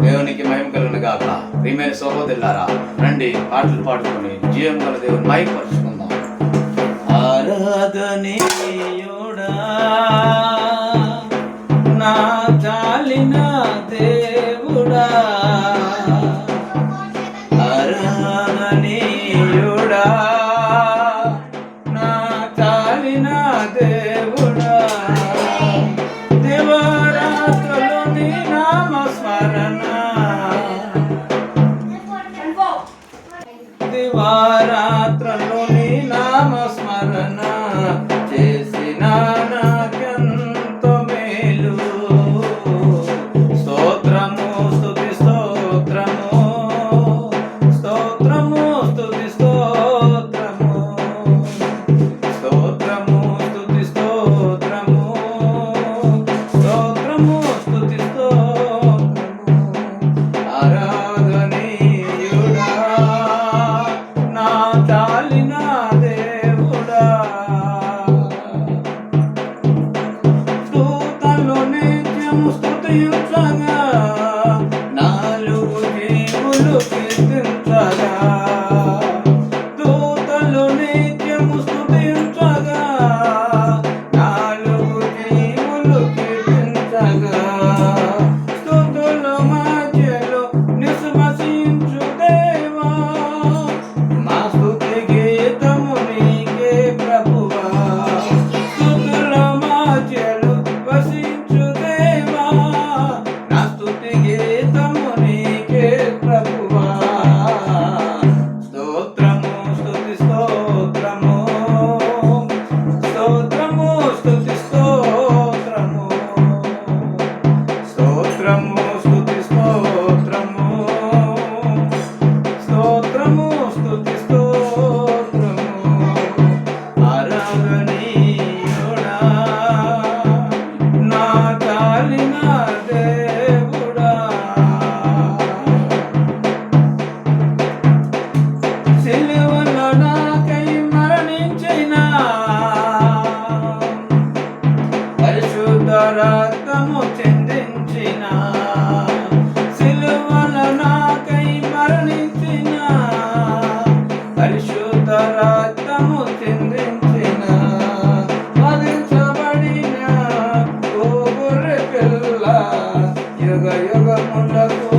దేవునికి మహిమ కలుగును గాక. ప్రియమైన సహోదరులారా, రండి పాటలు పాడుకొని జీవం గల దేవుని మహిమపరుచుకుందాం. ఆరాధనీయుడా నా చాలిన దేవుడా, ఆరాధనీయుడా నా చాలిన దేవుడా, దివారాత్రులు నీ నామస్మరణ, దివారాత్రులు నీ నామస్మరణ చేసిన నాకెంతో మేలు. స్తోత్రము స్తుతి స్తోత్రము, స్తోత్రము స్తుతి స్తోత్రము, స్తోత్రము స్తుతి స్తోత్రము, స్తోత్రము స్తుతి స్తోత్రము. ఆరాధనీయుడా నా చాలిన దేవుడా, స్తుతులు నిత్యము స్తుతించగా, నాలుగు జీవులు కీర్తించగా, స్తుతులు నిత్యము స్తుతించగా, నాలుగు జీవులు కీర్తించగా, స్తుతుల మధ్యలో నిశ్వసించు దేవా, మా స్తుతి గీతము నీకే ప్రభువా, స్తుతుల మధ్యలో వసించు దేవా, నా స్తుతి గీతము నీకే ప్రభువా. స్తోత్రము స్తుతి స్తోత్రము, స్తోత్రము స్తుతి స్తోత్రము, స్తోత్రము స్తుతి స్తోత్రము, స్తోత్రము స్తుతి స్తోత్రము. ఆరాధనీయుడా నా చాలిన దేవుడా, సిలువలో నాకై మరణించిన పరిశుద్ధ రక్తము చిందించిన, సిలువలో నాకై మరణించిన పరిశుద్ధ రక్తము చిందించిన, వధించబడిన ఓ గొర్రె పిల్ల యుగ యుగములకు